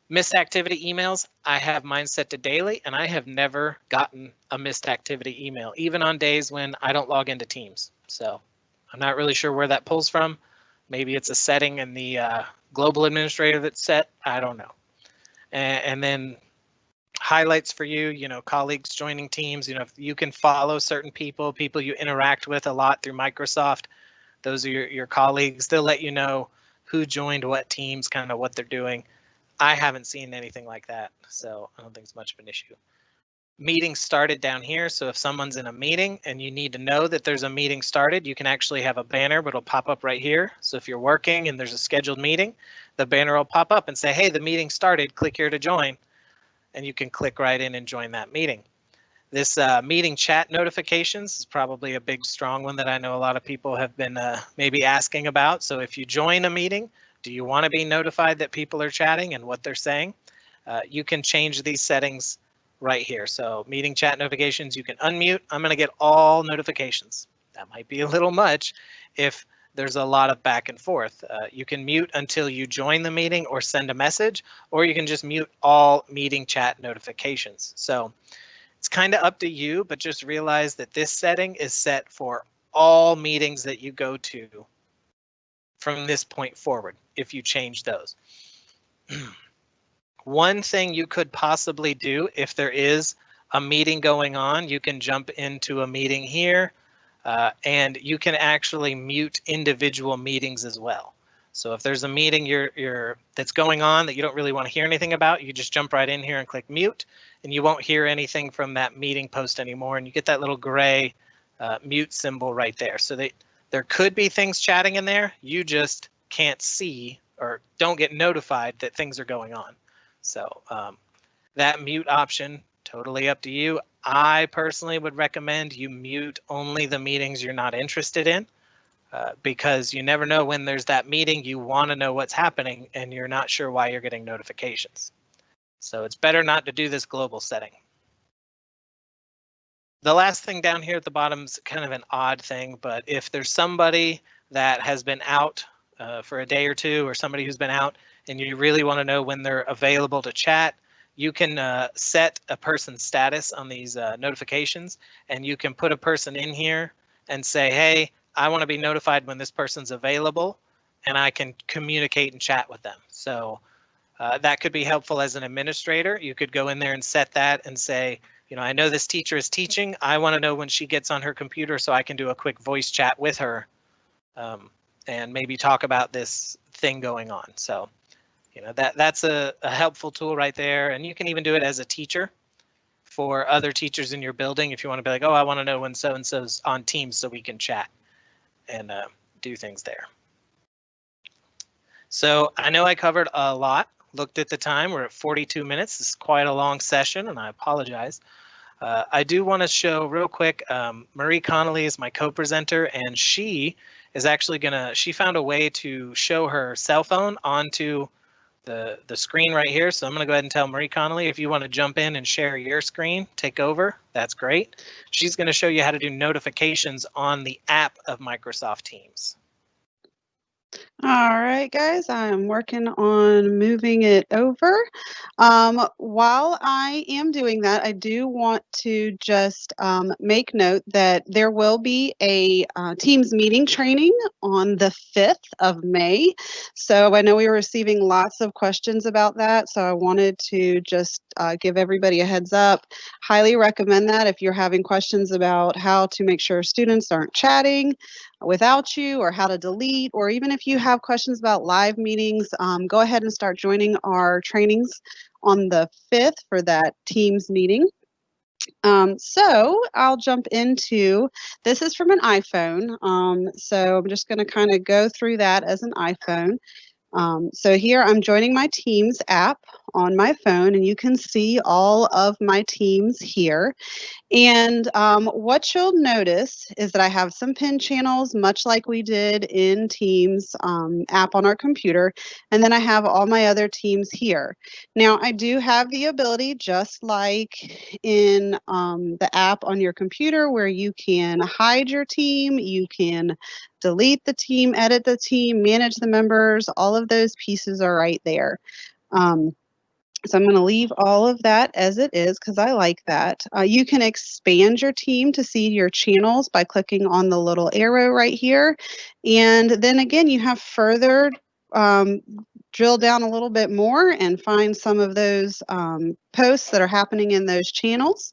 Speaker 2: Missed activity emails, I have mine set to daily, and I have never gotten a missed activity email, even on days when I don't log into Teams. So I'm not really sure where that pulls from. Maybe it's a setting in the global administrator that's set. I don't know. And then highlights for you, colleagues joining teams, if you can follow certain people you interact with a lot through Microsoft, those are your colleagues. They'll let you know who joined what teams, kind of what they're doing. I haven't seen anything like that, so I don't think it's much of an issue. meeting started down here. So if someone's in a meeting and you need to know that there's a meeting started, you can actually have a banner, but it'll pop up right here. So if you're working and there's a scheduled meeting, the banner will pop up and say, hey, the meeting started, click here to join. And you can click right in and join that meeting. This meeting chat notifications is probably a big, strong one that I know a lot of people have been maybe asking about. So if you join a meeting, do you want to be notified that people are chatting and what they're saying? You can change these settings right here. So meeting chat notifications, you can unmute. I'm going to get all notifications. That might be a little much if there's a lot of back and forth. You can mute until you join the meeting or send a message, or you can just mute all meeting chat notifications. So it's kind of up to you, but just realize that this setting is set for all meetings that you go to from this point forward if you change those. One thing you could possibly do if there is a meeting going on, you can jump into a meeting here and you can actually mute individual meetings as well. So if there's a meeting that's going on that you don't really want to hear anything about, you just jump right in here and click mute and you won't hear anything from that meeting post anymore. And you get that little gray mute symbol right there. So there could be things chatting in there. You just can't see or don't get notified that things are going on. So that mute option, totally up to you. I personally would recommend you mute only the meetings you're not interested in because you never know when there's that meeting, you want to know what's happening and you're not sure why you're getting notifications. So it's better not to do this global setting. The last thing down here at the bottom is kind of an odd thing, but if there's somebody that has been out for a day or two or somebody who's been out and you really want to know when they're available to chat, you can set a person's status on these notifications and you can put a person in here and say, hey, I want to be notified when this person's available and I can communicate and chat with them. So that could be helpful as an administrator. You could go in there and set that and say, you know, I know this teacher is teaching. I want to know when she gets on her computer so I can do a quick voice chat with her and maybe talk about this thing going on. So, you know, that's a helpful tool right there. And you can even do it as a teacher for other teachers in your building if you want to be like, oh, I want to know when so-and-so's on Teams so we can chat and do things there. So I know I covered a lot. Looked at the time, we're at 42 minutes. This is quite a long session and I apologize. I do want to show real quick, Marie Connolly is my co-presenter and she is actually she found a way to show her cell phone onto the screen right here. So I'm going to go ahead and tell Marie Connolly, if you want to jump in and share your screen, take over, that's great. She's going to show you how to do notifications on the app of Microsoft Teams.
Speaker 3: All right, guys, I'm working on moving it over. While I am doing that, I do want to just make note that there will be a Teams meeting training on the 5th of May. So I know we were receiving lots of questions about that, so I wanted to just give everybody a heads up. Highly recommend that if you're having questions about how to make sure students aren't chatting without you or how to delete, or even if you have questions about live meetings, go ahead and start joining our trainings on the 5th for that Teams meeting. So I'll jump into, this is from an iPhone. So I'm just going to kind of go through that as an iPhone. So here I'm joining my Teams app on my phone and you can see all of my teams here. And what you'll notice is that I have some pin channels, much like we did in Teams app on our computer. And then I have all my other teams here. Now, I do have the ability, just like in the app on your computer, where you can hide your team, you can delete the team, edit the team, manage the members. All of those pieces are right there. So I'm going to leave all of that as it is because I like that. You can expand your team to see your channels by clicking on the little arrow right here. And then again, you have further drill down a little bit more and find some of those posts that are happening in those channels.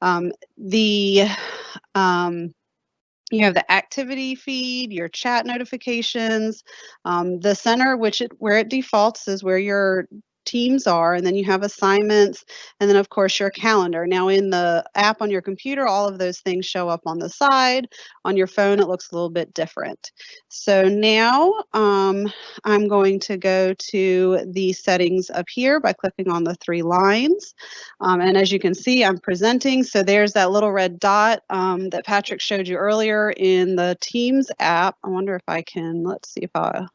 Speaker 3: You have the activity feed, your chat notifications, the center, where it defaults is where your teams are, and then you have assignments, and then of course your calendar. Now in the app on your computer, all of those things show up on the side. On your phone, it looks a little bit different. So now I'm going to go to the settings up here by clicking on the 3 lines. And as you can see, I'm presenting. So there's that little red dot that Patrick showed you earlier in the Teams app. I wonder if I can, let's see if I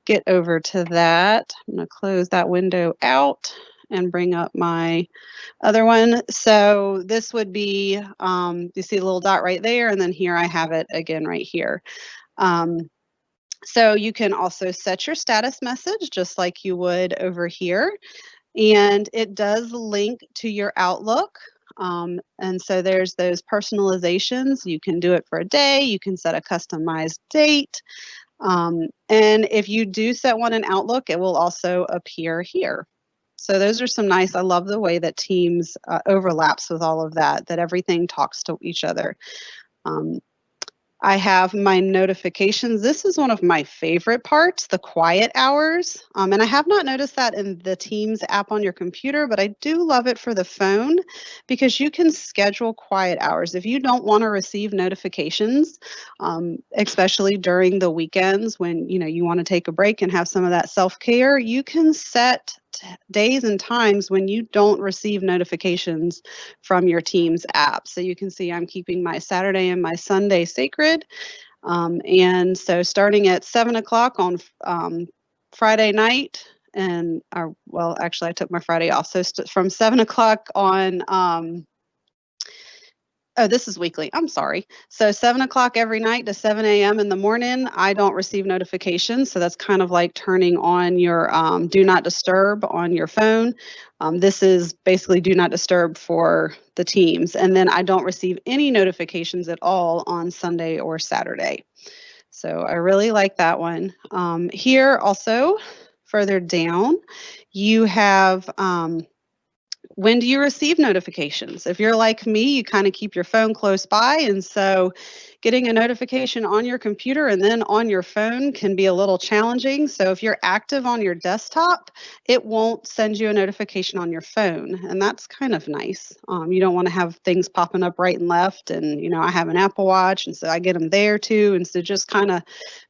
Speaker 3: get over to that. I'm going to close that window out and bring up my other one. So this would be, you see the little dot right there, and then here I have it again right here. So you can also set your status message just like you would over here. And it does link to your Outlook. And so there's those personalizations. You can do it for a day. You can set a customized date. And if you do set one in Outlook, it will also appear here. So those are some nice, I love the way that Teams overlaps with all of that, that everything talks to each other. I have my notifications. This is one of my favorite parts, the quiet hours. And I have not noticed that in the Teams app on your computer, but I do love it for the phone because you can schedule quiet hours. If you don't want to receive notifications, especially during the weekends when you want to take a break and have some of that self-care, you can set days and times when you don't receive notifications from your Teams app. So you can see I'm keeping my Saturday and my Sunday sacred. And so starting at 7 o'clock on Friday night, and well, actually I took my Friday off. So from 7 o'clock on, oh, this is weekly. I'm sorry. So 7 o'clock every night to 7 a.m. in the morning, I don't receive notifications. So that's kind of like turning on your do not disturb on your phone. This is basically do not disturb for the Teams. And then I don't receive any notifications at all on Sunday or Saturday. So I really like that one. Here also, further down, you have when do you receive notifications? If you're like me, you kind of keep your phone close by. And so getting a notification on your computer and then on your phone can be a little challenging. So if you're active on your desktop, it won't send you a notification on your phone. And that's kind of nice. You don't want to have things popping up right and left. And, I have an Apple Watch, and so I get them there too. And so just kind of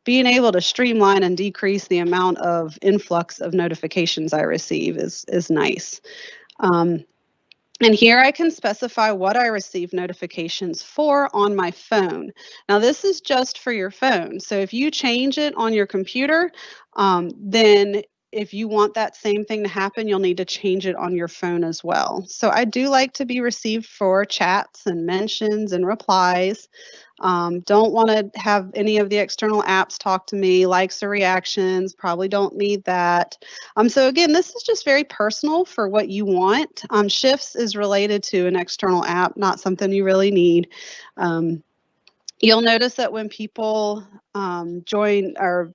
Speaker 3: being able to streamline and decrease the amount of influx of notifications I receive is nice. And here I can specify what I receive notifications for on my phone. Now this is just for your phone. So if you change it on your computer, then if you want that same thing to happen, you'll need to change it on your phone as well. So I do like to be received for chats and mentions and replies. Don't want to have any of the external apps talk to me, likes or reactions, probably don't need that. So again, this is just very personal for what you want. Shifts is related to an external app, not something you really need. You'll notice that when people join or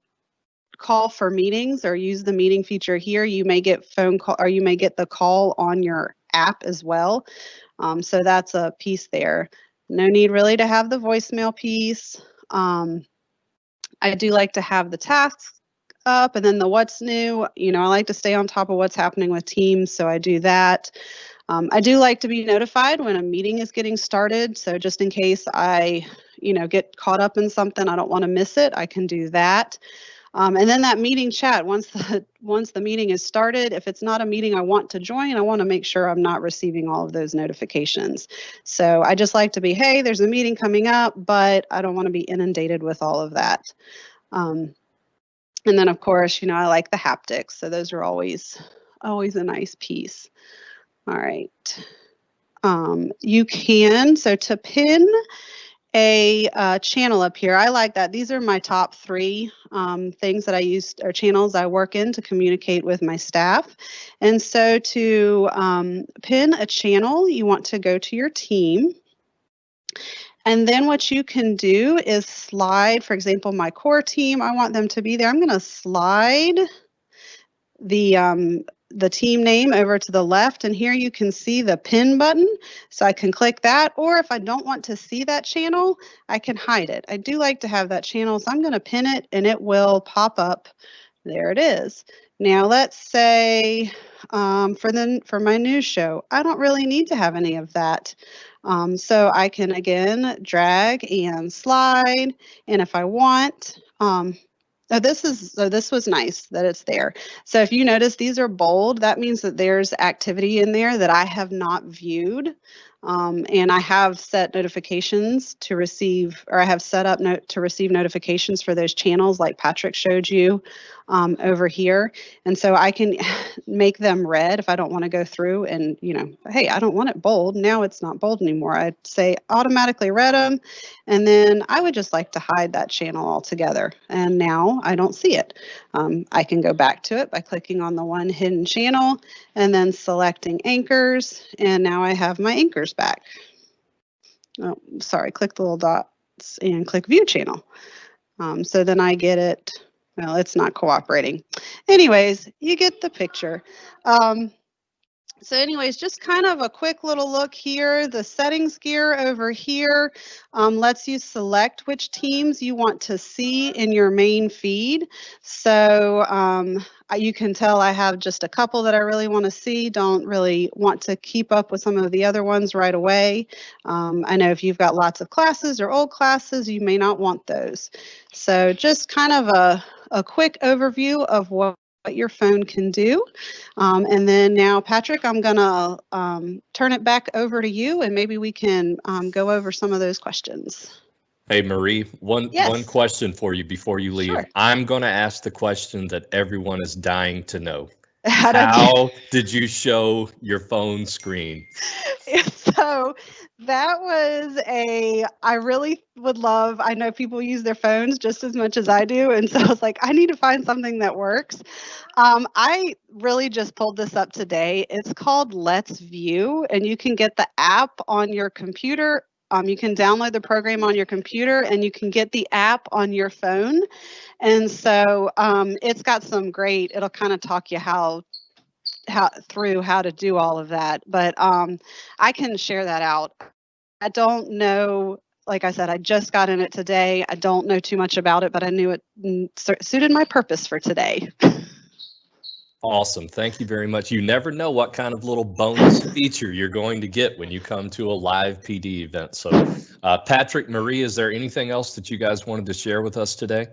Speaker 3: call for meetings or use the meeting feature here, you may get phone call or you may get the call on your app as well. So that's a piece there. No need really to have the voicemail piece. I do like to have the tasks up and then the what's new. I like to stay on top of what's happening with Teams, so I do that. I do like to be notified when a meeting is getting started. So just in case I, get caught up in something, I don't want to miss it, I can do that. And then that meeting chat, once the meeting is started, if it's not a meeting I want to join, I want to make sure I'm not receiving all of those notifications. So I just like to be, hey, there's a meeting coming up, but I don't want to be inundated with all of that. And then of course, I like the haptics. So those are always a nice piece. All right. You can, so to pin a channel up here, I like that. These are my top 3 things that I use, or channels I work in to communicate with my staff. And so to pin a channel, you want to go to your team. And then what you can do is slide, for example, my core team, I want them to be there. I'm going to slide the team name over to the left, and here you can see the pin button. So I can click that, or if I don't want to see that channel, I can hide it. I do like to have that channel, so I'm going to pin it and it will pop up There it is. Now let's say for my news show, I don't really need to have any of that. So I can again drag and slide, and if I want, this was nice that it's there. So if you notice these are bold, that means that there's activity in there that I have not viewed. And I have set notifications to receive, or I have set up to receive notifications for those channels like Patrick showed you over here. And so I can make them red if I don't want to go through and, hey, I don't want it bold. Now it's not bold anymore. I'd say automatically read them. And then I would just like to hide that channel altogether. And now I don't see it. I can go back to it by clicking on the one hidden channel and then selecting anchors. And now I have my anchors back. Oh, sorry, click the little dots and click view channel. So then I get it. Well, it's not cooperating. Anyways, you get the picture. So anyways, just kind of a quick little look here. The settings gear over here lets you select which teams you want to see in your main feed. So you can tell I have just a couple that I really want to see, don't really want to keep up with some of the other ones right away. I know if you've got lots of classes or old classes, you may not want those. So just kind of a quick overview of what your phone can do. And then now, Patrick, I'm going to turn it back over to you, and maybe we can go over some of those questions.
Speaker 4: Hey, Marie, one question for you before you leave.
Speaker 3: Sure.
Speaker 4: I'm going to ask the question that everyone is dying to know. How did you show your phone screen?
Speaker 3: So that was I really would love, I know people use their phones just as much as I do. And so I was like, I need to find something that works. I really just pulled this up today. It's called Let's View, and you can get the app on your computer. You can download the program on your computer, and you can get the app on your phone. And so it's got some great, it'll kind of talk you how to do all of that. But I can share that out. I don't know, like I said, I just got in it today. I don't know too much about it, but I knew it suited my purpose for today.
Speaker 4: Awesome. Thank you very much. You never know what kind of little bonus feature you're going to get when you come to a live PD event. So Patrick, Marie, is there anything else that you guys wanted to share with us today?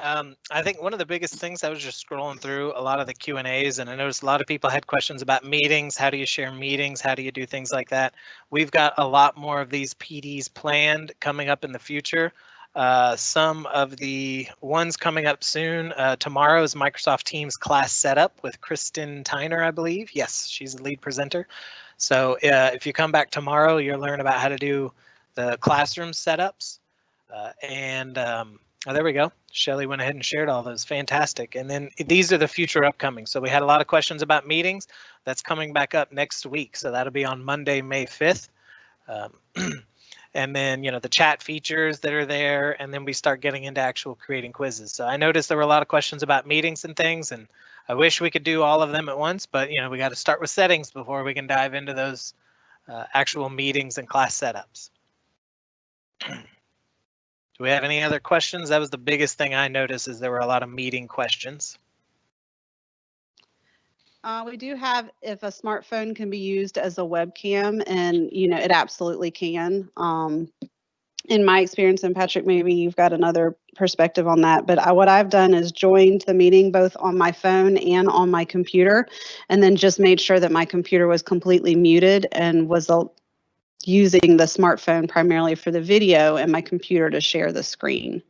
Speaker 2: I think one of the biggest things, I was just scrolling through a lot of the Q&As, and I noticed a lot of people had questions about meetings. How do you share meetings? How do you do things like that? We've got a lot more of these PDs planned coming up in the future. Some of the ones coming up soon. Tomorrow is Microsoft Teams class setup with Kristen Tyner, I believe. Yes, she's the lead presenter. So if you come back tomorrow, you'll learn about how to do the classroom setups. Oh, there we go. Shelly went ahead and shared all those. Fantastic. And then these are the future upcoming. So we had a lot of questions about meetings. That's coming back up next week. So that'll be on Monday, May 5th. And then, the chat features that are there. And then we start getting into actual creating quizzes. So I noticed there were a lot of questions about meetings and things. And I wish we could do all of them at once. But, we got to start with settings before we can dive into those actual meetings and class setups. Do we have any other questions? That was the biggest thing I noticed, is there were a lot of meeting questions.
Speaker 3: We do have, if a smartphone can be used as a webcam, and it absolutely can. In my experience, and Patrick, maybe you've got another perspective on that, but what I've done is joined the meeting both on my phone and on my computer, and then just made sure that my computer was completely muted and was using the smartphone primarily for the video and my computer to share the screen.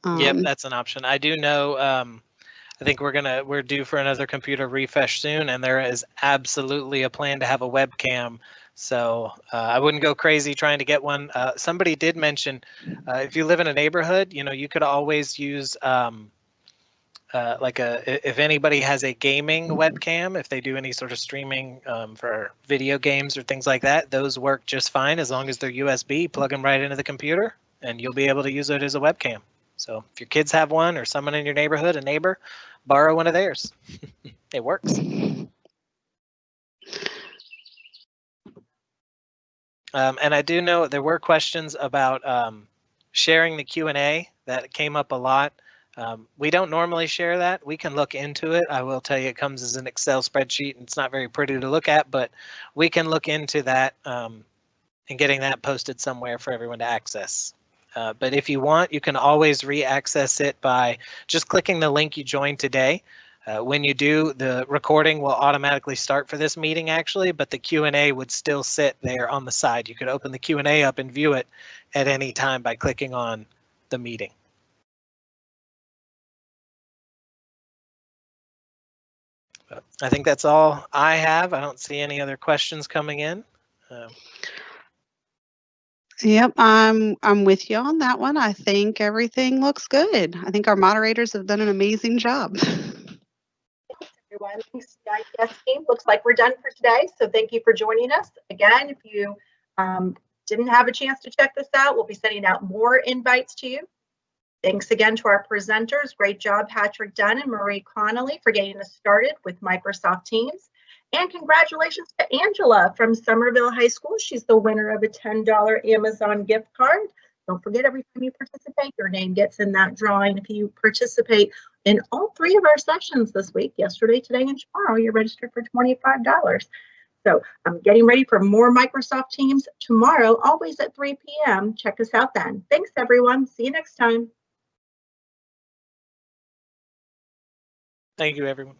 Speaker 2: Yep, that's an option. I do know, I think we're due for another computer refresh soon, and there is absolutely a plan to have a webcam. So I wouldn't go crazy trying to get one. Somebody did mention, if you live in a neighborhood, you could always use if anybody has a gaming webcam, if they do any sort of streaming for video games or things like that, those work just fine as long as they're USB. Plug them right into the computer, and you'll be able to use it as a webcam. So if your kids have one, or someone in your neighborhood, a neighbor, borrow one of theirs. It works. And I do know there were questions about sharing the Q&A That came up a lot. We don't normally share that. We can look into it. I will tell you it comes as an Excel spreadsheet and it's not very pretty to look at, but we can look into that and getting that posted somewhere for everyone to access. But if you want, you can always re-access it by just clicking the link you joined today. When you do, the recording will automatically start for this meeting actually, but the Q&A would still sit there on the side. You could open the Q&A up and view it at any time by clicking on the meeting. I think that's all I have. I don't see any other questions coming in.
Speaker 3: Yep, I'm with you on that one. I think everything looks good. I think our moderators have done an amazing job.
Speaker 1: Everyone, thanks, IES team. Looks like we're done for today. So thank you for joining us. Again, if you didn't have a chance to check this out, we'll be sending out more invites to you. Thanks again to our presenters. Great job, Patrick Dunn and Marie Connolly, for getting us started with Microsoft Teams. And congratulations to Angela from Somerville High School. She's the winner of a $10 Amazon gift card. Don't forget, every time you participate, your name gets in that drawing. If you participate in all 3 of our sessions this week, yesterday, today, and tomorrow, you're registered for $25. So I'm getting ready for more Microsoft Teams tomorrow, always at 3 p.m. Check us out then. Thanks, everyone. See you next time.
Speaker 2: Thank you, everyone.